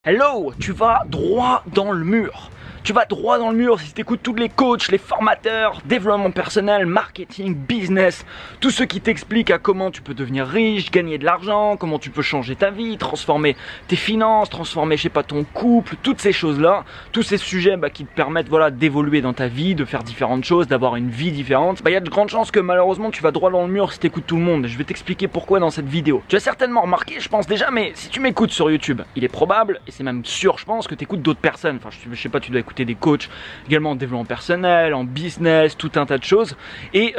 Hello, tu vas droit dans le mur. Tu vas droit dans le mur si tu écoutes tous les coachs, les formateurs, développement personnel, marketing, business, tous ceux qui t'expliquent à comment tu peux devenir riche, gagner de l'argent, comment tu peux changer ta vie, transformer tes finances, transformer, je sais pas, ton couple, toutes ces choses-là, tous ces sujets qui te permettent d'évoluer dans ta vie, de faire différentes choses, d'avoir une vie différente. Il y a de grandes chances que malheureusement tu vas droit dans le mur si tu écoutes tout le monde. Je vais t'expliquer pourquoi dans cette vidéo. Tu as certainement remarqué, je pense déjà, mais si tu m'écoutes sur YouTube, il est probable, et c'est même sûr, je pense, que tu écoutes d'autres personnes. Enfin, je sais pas, tu dois écouter des coachs également en développement personnel, en business, tout un tas de choses, et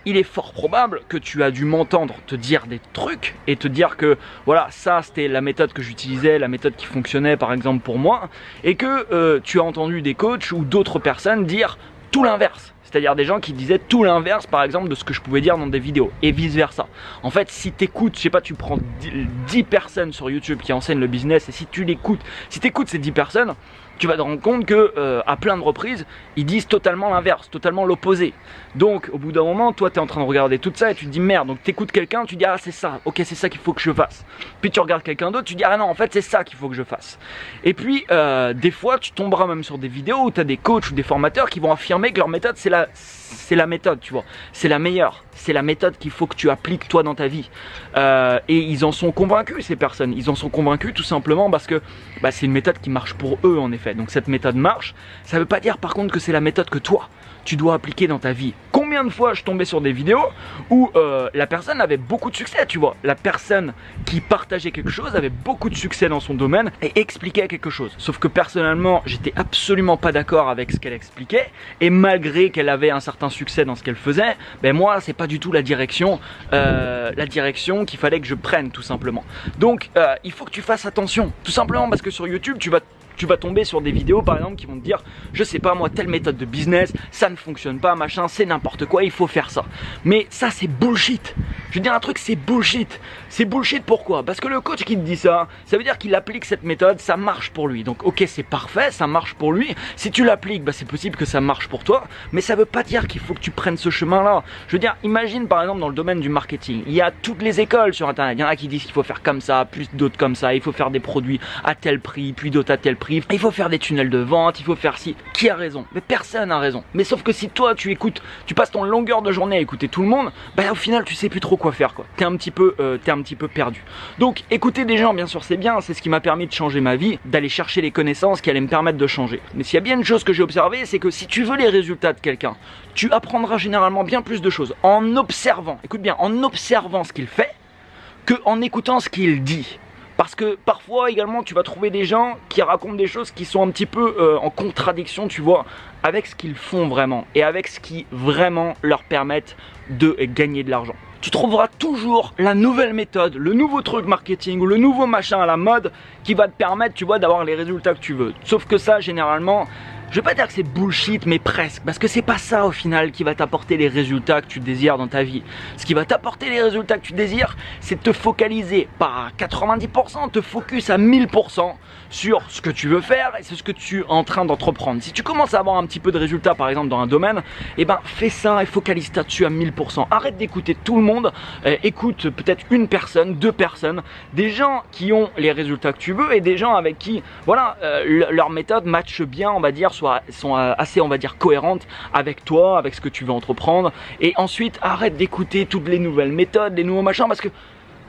il est fort probable que tu as dû m'entendre te dire des trucs et te dire que voilà, ça c'était la méthode que j'utilisais, la méthode qui fonctionnait par exemple pour moi, et que tu as entendu des coachs ou d'autres personnes dire tout l'inverse. C'est-à-dire des gens qui disaient tout l'inverse par exemple de ce que je pouvais dire dans des vidéos et vice versa. En fait, si tu écoutes, je sais pas, tu prends 10 personnes sur YouTube qui enseignent le business, et si tu l'écoutes, si tu écoutes ces 10 personnes, tu vas te rendre compte que à plein de reprises, ils disent totalement l'inverse, totalement l'opposé. Donc au bout d'un moment, toi tu es en train de regarder tout ça et tu te dis merde, donc tu écoutes quelqu'un, tu dis ah c'est ça, ok c'est ça qu'il faut que je fasse. Puis tu regardes quelqu'un d'autre, tu dis ah non en fait c'est ça qu'il faut que je fasse. Et puis des fois tu tomberas même sur des vidéos où tu as des coachs ou des formateurs qui vont affirmer que leur méthode c'est la méthode, tu vois, c'est la meilleure, c'est la méthode qu'il faut que tu appliques toi dans ta vie. Et ils en sont convaincus, ces personnes, ils en sont convaincus tout simplement parce que c'est une méthode qui marche pour eux en effet. Donc cette méthode marche, ça ne veut pas dire par contre que c'est la méthode que toi tu dois appliquer dans ta vie. Combien de fois je tombais sur des vidéos où la personne avait beaucoup de succès, tu vois, la personne qui partageait quelque chose avait beaucoup de succès dans son domaine et expliquait quelque chose. Sauf que personnellement, j'étais absolument pas d'accord avec ce qu'elle expliquait, et malgré qu'elle avait un certain succès dans ce qu'elle faisait, moi c'est pas du tout la direction qu'il fallait que je prenne tout simplement. Donc il faut que tu fasses attention, tout simplement parce que sur YouTube tu vas tomber sur des vidéos par exemple qui vont te dire je sais pas moi, telle méthode de business ça ne fonctionne pas, machin, c'est n'importe quoi, il faut faire ça. Mais ça c'est bullshit. Je veux dire un truc, c'est bullshit. C'est bullshit pourquoi? Parce que le coach qui te dit ça veut dire qu'il applique cette méthode, ça marche pour lui. Donc ok, c'est parfait, ça marche pour lui. Si tu l'appliques, c'est possible que ça marche pour toi, mais ça veut pas dire qu'il faut que tu prennes ce chemin là. Je veux dire, imagine par exemple dans le domaine du marketing, il y a toutes les écoles sur internet, il y en a qui disent qu'il faut faire comme ça, plus d'autres comme ça, il faut faire des produits à tel prix, puis d'autres à tel prix, il faut faire des tunnels de vente, il faut faire ci. Qui a raison? Mais personne n'a raison. Mais sauf que si toi tu écoutes, tu passes ton longueur de journée à écouter tout le monde, au final tu sais plus trop quoi faire quoi. T'es un petit peu perdu. Donc écouter des gens bien sûr c'est bien, c'est ce qui m'a permis de changer ma vie, d'aller chercher les connaissances qui allaient me permettre de changer. Mais s'il y a bien une chose que j'ai observée, c'est que si tu veux les résultats de quelqu'un, tu apprendras généralement bien plus de choses en observant, écoute bien, en observant ce qu'il fait, que en écoutant ce qu'il dit. Parce que parfois également tu vas trouver des gens qui racontent des choses qui sont un petit peu en contradiction, tu vois, avec ce qu'ils font vraiment et avec ce qui vraiment leur permettent de gagner de l'argent. Tu trouveras toujours la nouvelle méthode, le nouveau truc marketing ou le nouveau machin à la mode qui va te permettre, tu vois, d'avoir les résultats que tu veux. Sauf que ça, généralement, je vais pas dire que c'est bullshit, mais presque, parce que c'est pas ça au final qui va t'apporter les résultats que tu désires dans ta vie. Ce qui va t'apporter les résultats que tu désires, c'est te focaliser, pas à 90%, te focus à 1000% sur ce que tu veux faire et c'est ce que tu es en train d'entreprendre. Si tu commences à avoir un petit peu de résultats par exemple dans un domaine, fais ça et focalise là-dessus à 1000%. Arrête d'écouter tout le monde, écoute peut-être une personne, deux personnes, des gens qui ont les résultats que tu veux et des gens avec qui, voilà, leur méthode matche bien, on va dire, sont assez, on va dire, cohérentes avec toi, avec ce que tu veux entreprendre. Et ensuite, arrête d'écouter toutes les nouvelles méthodes, les nouveaux machins, parce que,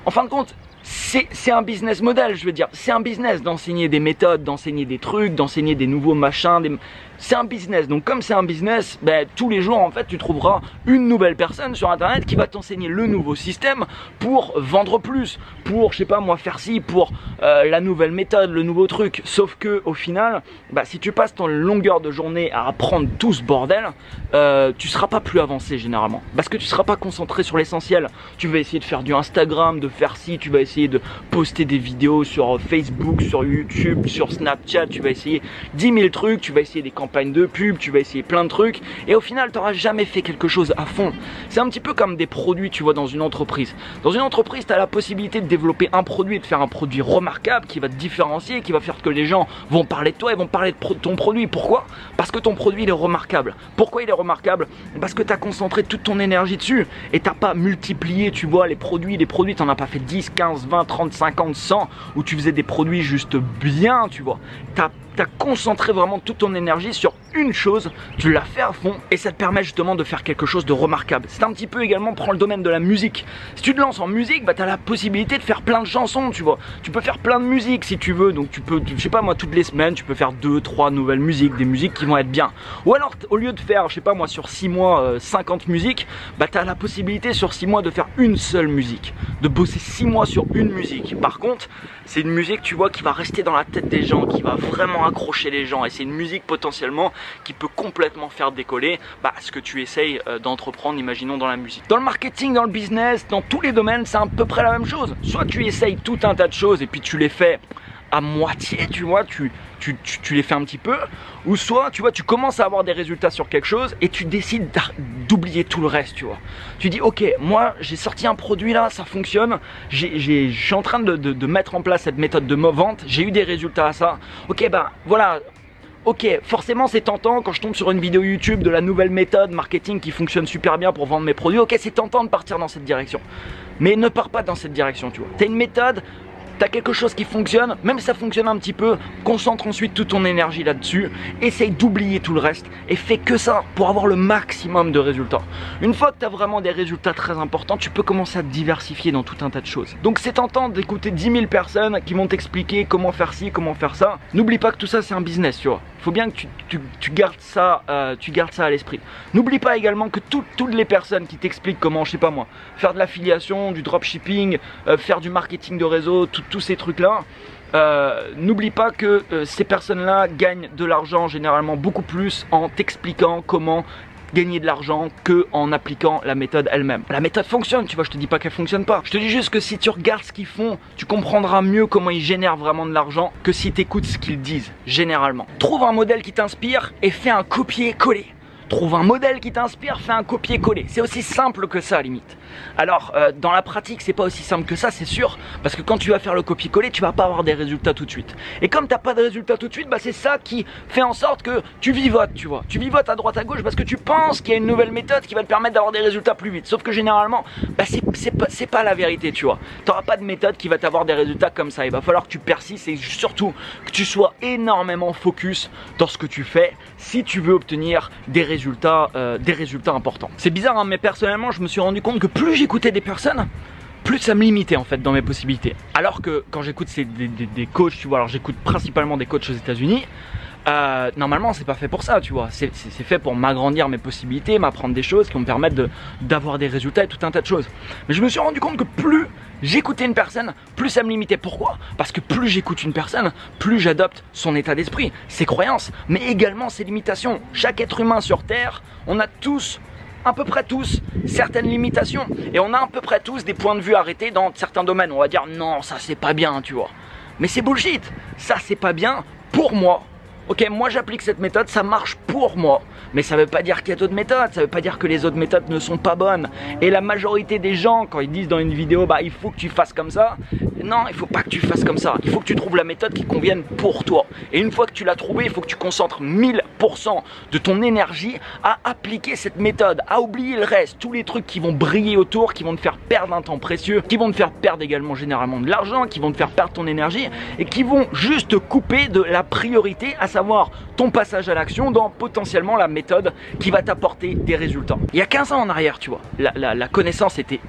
en fin de compte, c'est un business model, je veux dire. C'est un business d'enseigner des méthodes, d'enseigner des trucs, d'enseigner des nouveaux machins. C'est un business. Donc comme c'est un business, tous les jours en fait tu trouveras une nouvelle personne sur internet qui va t'enseigner le nouveau système pour vendre plus, pour je sais pas moi faire ci, pour la nouvelle méthode, le nouveau truc. Sauf que au final, si tu passes ton longueur de journée à apprendre tout ce bordel, tu seras pas plus avancé généralement. Parce que tu seras pas concentré sur l'essentiel. Tu vas essayer de faire du Instagram, de faire ci, tu vas essayer de poster des vidéos sur Facebook, sur YouTube, sur Snapchat, tu vas essayer 10 000 trucs, tu vas essayer des campagnes de pub, tu vas essayer plein de trucs et au final tu n'auras jamais fait quelque chose à fond. C'est un petit peu comme des produits, tu vois, dans une entreprise. Dans une entreprise, tu as la possibilité de développer un produit et de faire un produit remarquable qui va te différencier, qui va faire que les gens vont parler de toi et vont parler de ton produit. Pourquoi? Parce que ton produit il est remarquable. Pourquoi il est remarquable? Parce que tu as concentré toute ton énergie dessus et tu n'as pas multiplié, tu vois, les produits, tu n'en as pas fait 10, 15, 15, 20, 30, 50, 100, où tu faisais des produits juste bien, tu vois. T'as concentré vraiment toute ton énergie sur une chose, tu l'as fait à fond et ça te permet justement de faire quelque chose de remarquable. C'est un petit peu également, prends le domaine de la musique. Si tu te lances en musique, bah tu as la possibilité de faire plein de chansons, tu vois. Tu peux faire plein de musique si tu veux, donc tu peux, je sais pas moi, toutes les semaines, tu peux faire 2, 3 nouvelles musiques, des musiques qui vont être bien. Ou alors, au lieu de faire, je sais pas moi, sur 6 mois, 50 musiques, bah tu as la possibilité sur 6 mois de faire une seule musique, de bosser 6 mois sur une musique. Par contre, c'est une musique, tu vois, qui va rester dans la tête des gens, qui va vraiment accrocher les gens, et c'est une musique potentiellement qui peut complètement faire décoller ce que tu essayes d'entreprendre, imaginons dans la musique. Dans le marketing, dans le business, dans tous les domaines, c'est à peu près la même chose. Soit tu essayes tout un tas de choses et puis tu les fais à moitié, tu vois, tu les fais un petit peu, ou soit tu vois, tu commences à avoir des résultats sur quelque chose et tu décides d'oublier tout le reste, tu vois. Tu dis ok, moi j'ai sorti un produit là, ça fonctionne, je suis en train de mettre en place cette méthode de vente, j'ai eu des résultats à ça, ok bah voilà. Ok, forcément c'est tentant quand je tombe sur une vidéo YouTube de la nouvelle méthode marketing qui fonctionne super bien pour vendre mes produits. Ok, c'est tentant de partir dans cette direction. Mais ne pars pas dans cette direction, tu vois. T'as une méthode, t'as quelque chose qui fonctionne, même si ça fonctionne un petit peu, concentre ensuite toute ton énergie là-dessus, essaye d'oublier tout le reste et fais que ça pour avoir le maximum de résultats. Une fois que tu as vraiment des résultats très importants, tu peux commencer à te diversifier dans tout un tas de choses. Donc c'est tentant d'écouter 10 000 personnes qui vont t'expliquer comment faire ci, comment faire ça. N'oublie pas que tout ça c'est un business, tu vois. Il faut bien que tu gardes ça à l'esprit. N'oublie pas également que toutes les personnes qui t'expliquent comment, je sais pas moi, faire de l'affiliation, du dropshipping, faire du marketing de réseau, tous ces trucs-là, n'oublie pas que ces personnes-là gagnent de l'argent généralement beaucoup plus en t'expliquant comment gagner de l'argent que en appliquant la méthode elle-même. La méthode fonctionne, tu vois, je te dis pas qu'elle fonctionne pas. Je te dis juste que si tu regardes ce qu'ils font, tu comprendras mieux comment ils génèrent vraiment de l'argent que si tu écoutes ce qu'ils disent, généralement. Trouve un modèle qui t'inspire et fais un copier-coller. Trouve un modèle qui t'inspire, fais un copier-coller. C'est aussi simple que ça, limite. Alors, dans la pratique, c'est pas aussi simple que ça, c'est sûr. Parce que quand tu vas faire le copier-coller, tu vas pas avoir des résultats tout de suite. Et comme t'as pas de résultats tout de suite, c'est ça qui fait en sorte que tu vivotes, tu vois. Tu vivotes à droite à gauche parce que tu penses qu'il y a une nouvelle méthode qui va te permettre d'avoir des résultats plus vite. Sauf que généralement, c'est pas la vérité, tu vois. T'auras pas de méthode qui va t'avoir des résultats comme ça. Il va falloir que tu persistes et surtout que tu sois énormément focus dans ce que tu fais si tu veux obtenir des résultats importants. C'est bizarre hein, mais personnellement je me suis rendu compte que plus j'écoutais des personnes, plus ça me limitait en fait dans mes possibilités. Alors que quand j'écoute des coachs, tu vois, alors j'écoute principalement des coachs aux États-Unis. Normalement c'est pas fait pour ça, tu vois, c'est fait pour m'agrandir mes possibilités, m'apprendre des choses qui vont me permettre d'avoir des résultats et tout un tas de choses. Mais je me suis rendu compte que plus j'écoutais une personne, plus ça me limitait. Pourquoi? Parce que plus j'écoute une personne, plus j'adopte son état d'esprit, ses croyances, mais également ses limitations. Chaque être humain sur Terre, on a tous, à peu près tous, certaines limitations. Et on a à peu près tous des points de vue arrêtés dans certains domaines. On va dire non, ça c'est pas bien, tu vois. Mais c'est bullshit, ça c'est pas bien pour moi. Ok, moi j'applique cette méthode, ça marche pour moi. Mais ça veut pas dire qu'il y a d'autres méthodes, ça veut pas dire que les autres méthodes ne sont pas bonnes. Et la majorité des gens, quand ils disent dans une vidéo, il faut que tu fasses comme ça, non, il faut pas que tu fasses comme ça. Il faut que tu trouves la méthode qui convienne pour toi. Et une fois que tu l'as trouvée, il faut que tu concentres 1000% de ton énergie à appliquer cette méthode, à oublier le reste, tous les trucs qui vont briller autour, qui vont te faire perdre un temps précieux, qui vont te faire perdre également généralement de l'argent, qui vont te faire perdre ton énergie et qui vont juste te couper de la priorité, à savoir ton passage à l'action dans potentiellement la méthode qui va t'apporter des résultats. Il y a 15 ans en arrière, tu vois, la connaissance était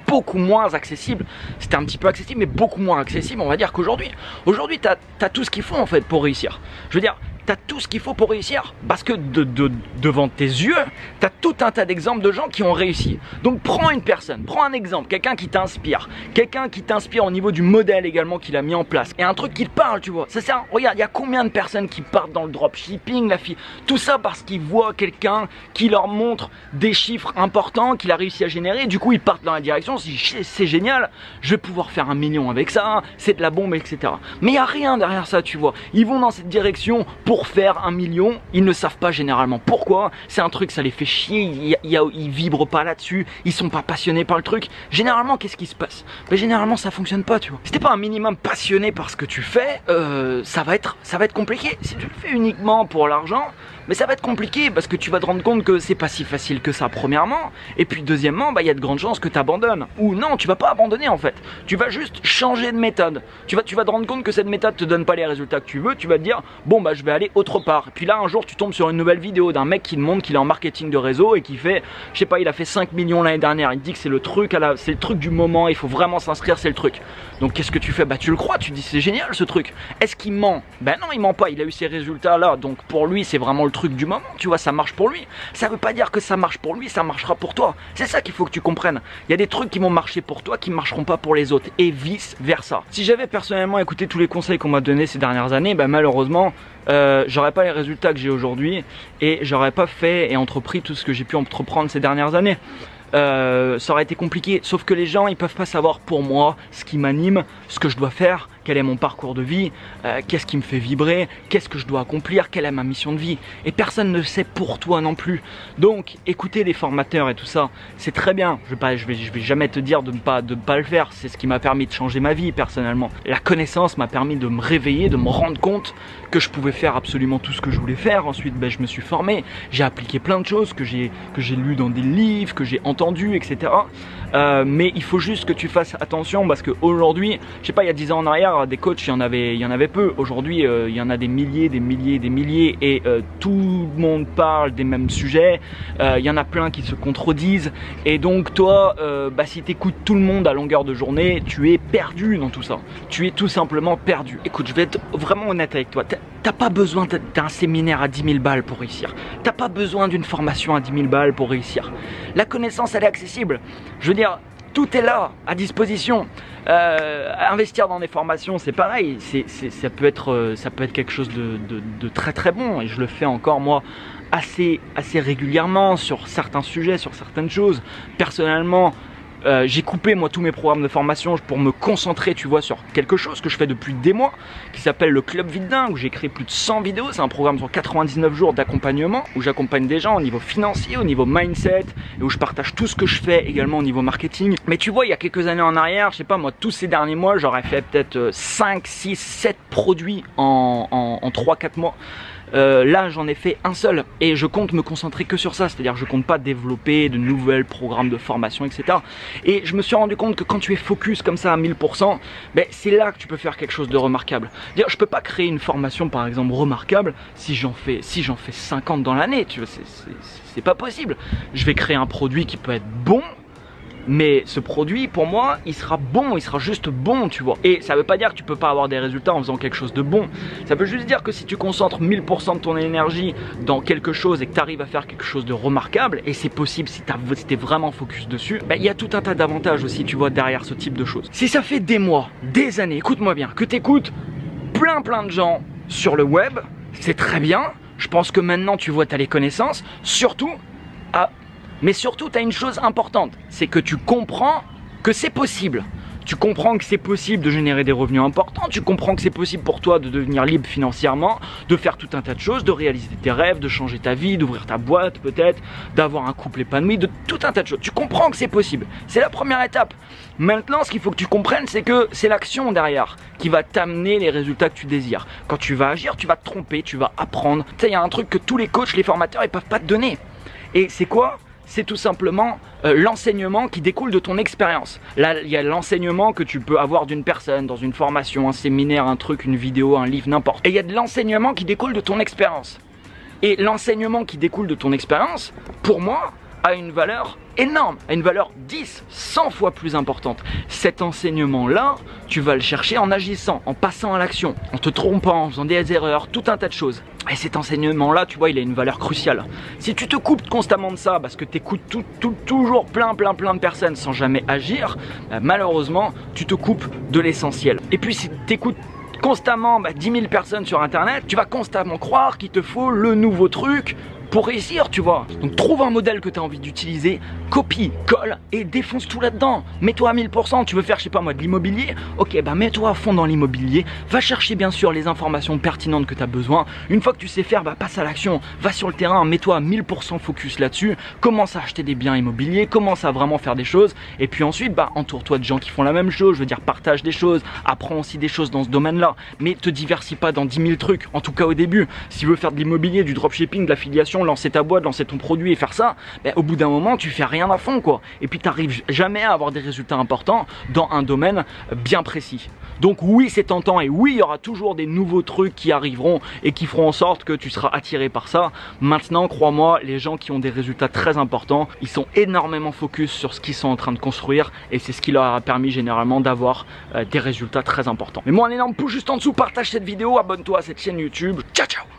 beaucoup moins accessible. C'était un petit peu accessible, mais beaucoup moins accessible, on va dire qu'aujourd'hui. Aujourd'hui, tu as tout ce qu'il faut en fait pour réussir. Je veux dire, tu as tout ce qu'il faut pour réussir parce que devant tes yeux, tu as tout un tas d'exemples de gens qui ont réussi. Donc prends une personne, prends un exemple, quelqu'un qui t'inspire au niveau du modèle également qu'il a mis en place. Et un truc qui te parle, tu vois. Ça sert, regarde, il y a combien de personnes qui partent dans le dropshipping, tout ça parce qu'ils voient quelqu'un qui leur montre des chiffres importants qu'il a réussi à générer. Du coup, ils partent dans la direction, c'est génial, je vais pouvoir faire 1 million avec ça, c'est de la bombe, etc. Mais il n'y a rien derrière ça, tu vois. Ils vont dans cette direction pour pour faire 1 million, ils ne savent pas généralement pourquoi. C'est un truc, ça les fait chier, ils vibrent pas là-dessus, ils sont pas passionnés par le truc. Généralement, qu'est-ce qui se passe? Ben, généralement, ça fonctionne pas, tu vois. Si t'es pas un minimum passionné par ce que tu fais, ça va être compliqué. Si tu le fais uniquement pour l'argent, mais ça va être compliqué parce que tu vas te rendre compte que c'est pas si facile que ça premièrement, et puis deuxièmement, il y a de grandes chances que tu abandonnes. Ou non, tu vas pas abandonner en fait. Tu vas juste changer de méthode. Tu vas te rendre compte que cette méthode te donne pas les résultats que tu veux, tu vas te dire bon bah je vais aller autre part. Et puis là un jour tu tombes sur une nouvelle vidéo d'un mec qui te montre qu'il est en marketing de réseau et qui fait, je sais pas, il a fait 5 millions l'année dernière, il te dit que c'est le truc c'est le truc du moment, il faut vraiment s'inscrire, c'est le truc. Donc qu'est-ce que tu fais? Bah tu le crois, tu dis c'est génial ce truc. Est-ce qu'il ment? Ben non, il ment pas, il a eu ces résultats là, donc pour lui c'est vraiment le truc du moment, tu vois, ça marche pour lui. Ça veut pas dire que ça marche pour lui, ça marchera pour toi. C'est ça qu'il faut que tu comprennes. Il y a des trucs qui vont marcher pour toi qui ne marcheront pas pour les autres et vice versa. Si j'avais personnellement écouté tous les conseils qu'on m'a donnés ces dernières années, ben malheureusement j'aurais pas les résultats que j'ai aujourd'hui et j'aurais pas fait et entrepris tout ce que j'ai pu entreprendre ces dernières années. Ça aurait été compliqué, sauf que les gens ils peuvent pas savoir pour moi ce qui m'anime, ce que je dois faire, quel est mon parcours de vie, qu'est-ce qui me fait vibrer, qu'est-ce que je dois accomplir, quelle est ma mission de vie. Et personne ne le sait pour toi non plus. Donc écouter des formateurs et tout ça, c'est très bien. Je vais jamais te dire de ne pas le faire. C'est ce qui m'a permis de changer ma vie personnellement. La connaissance m'a permis de me réveiller, de me rendre compte que je pouvais faire absolument tout ce que je voulais faire. Ensuite je me suis formé, j'ai appliqué plein de choses que j'ai lu dans des livres, que j'ai entendu, etc. Mais il faut juste que tu fasses attention parce qu'aujourd'hui, je sais pas, il y a 10 ans en arrière, des coachs, il y en avait peu. Aujourd'hui, il y en a des milliers et tout le monde parle des mêmes sujets. Il y en a plein qui se contredisent. Et donc toi, si tu écoutes tout le monde à longueur de journée, tu es perdu dans tout ça. Tu es tout simplement perdu. Écoute, je vais être vraiment honnête avec toi. T'as pas besoin d'un séminaire à 10 000 balles pour réussir. T'as pas besoin d'une formation à 10 000 balles pour réussir. La connaissance, elle est accessible. Je veux dire, tout est là, à disposition. Investir dans des formations, c'est pareil. Ça peut être quelque chose de très très bon. Et je le fais encore moi assez régulièrement sur certains sujets, sur certaines choses. Personnellement, j'ai coupé moi tous mes programmes de formation pour me concentrer, tu vois, sur quelque chose que je fais depuis des mois qui s'appelle le Club Vie de Dingue, où j'ai créé plus de 100 vidéos. C'est un programme sur 99 jours d'accompagnement où j'accompagne des gens au niveau financier, au niveau mindset et où je partage tout ce que je fais également au niveau marketing. Mais tu vois, il y a quelques années en arrière, je sais pas moi, tous ces derniers mois, j'aurais fait peut-être 5, 6, 7 produits en 3-4 mois. Là j'en ai fait un seul et je compte me concentrer que sur ça, c'est-à-dire je compte pas développer de nouveaux programmes de formation, etc. Et je me suis rendu compte que quand tu es focus comme ça à 1000%, c'est là que tu peux faire quelque chose de remarquable. Dire, je peux pas créer une formation par exemple remarquable si j'en fais 50 dans l'année, tu vois, c'est pas possible. Je vais créer un produit qui peut être bon, mais ce produit pour moi il sera bon, il sera juste bon, tu vois. Et ça veut pas dire que tu peux pas avoir des résultats en faisant quelque chose de bon. Ça veut juste dire que si tu concentres 1000% de ton énergie dans quelque chose et que tu arrives à faire quelque chose de remarquable, et c'est possible si t'es vraiment focus dessus, il y a tout un tas d'avantages aussi, tu vois, derrière ce type de choses. Si ça fait des mois, des années, écoute-moi bien, que t'écoutes plein de gens sur le web, c'est très bien. Je pense que maintenant tu vois, t'as les connaissances, mais surtout, tu as une chose importante, c'est que tu comprends que c'est possible. Tu comprends que c'est possible de générer des revenus importants, tu comprends que c'est possible pour toi de devenir libre financièrement, de faire tout un tas de choses, de réaliser tes rêves, de changer ta vie, d'ouvrir ta boîte peut-être, d'avoir un couple épanoui, de tout un tas de choses. Tu comprends que c'est possible. C'est la première étape. Maintenant, ce qu'il faut que tu comprennes, c'est que c'est l'action derrière qui va t'amener les résultats que tu désires. Quand tu vas agir, tu vas te tromper, tu vas apprendre. Tu sais, il y a un truc que tous les coachs, les formateurs, ils peuvent pas te donner. Et c'est quoi ? C'est tout simplement l'enseignement qui découle de ton expérience. Là, il y a l'enseignement que tu peux avoir d'une personne dans une formation, un séminaire, un truc, une vidéo, un livre, n'importe. Et il y a de l'enseignement qui découle de ton expérience. Et l'enseignement qui découle de ton expérience, pour moi, a une valeur énorme, a une valeur 10, 100 fois plus importante. Cet enseignement-là, tu vas le chercher en agissant, en passant à l'action, en te trompant, en faisant des erreurs, tout un tas de choses. Et cet enseignement-là, tu vois, il a une valeur cruciale. Si tu te coupes constamment de ça, parce que tu écoutes toujours plein de personnes sans jamais agir, malheureusement, tu te coupes de l'essentiel. Et puis si tu écoutes constamment 10 000 personnes sur internet, tu vas constamment croire qu'il te faut le nouveau truc pour réussir, tu vois. Donc trouve un modèle que tu as envie d'utiliser, copie, colle et défonce tout là-dedans. Mets-toi à 1000%, tu veux faire, je sais pas moi, de l'immobilier, ok, bah mets-toi à fond dans l'immobilier, va chercher bien sûr les informations pertinentes que tu as besoin. Une fois que tu sais faire, bah passe à l'action, va sur le terrain, mets-toi à 1000% focus là-dessus, commence à acheter des biens immobiliers, commence à vraiment faire des choses, et puis ensuite, bah entoure-toi de gens qui font la même chose, je veux dire, partage des choses, apprends aussi des choses dans ce domaine-là, mais te diversifie pas dans 10 000 trucs, en tout cas au début. Si tu veux faire de l'immobilier, du dropshipping, de l'affiliation, lancer ta boîte, lancer ton produit et faire ça, bah, au bout d'un moment, tu fais rien à fond, quoi. Et puis tu n'arrives jamais à avoir des résultats importants dans un domaine bien précis. Donc oui, c'est tentant et oui, il y aura toujours des nouveaux trucs qui arriveront et qui feront en sorte que tu seras attiré par ça. Maintenant, crois-moi, les gens qui ont des résultats très importants, ils sont énormément focus sur ce qu'ils sont en train de construire et c'est ce qui leur a permis généralement d'avoir des résultats très importants. Mais moi, un énorme pouce juste en dessous, partage cette vidéo, abonne-toi à cette chaîne YouTube. Ciao, ciao!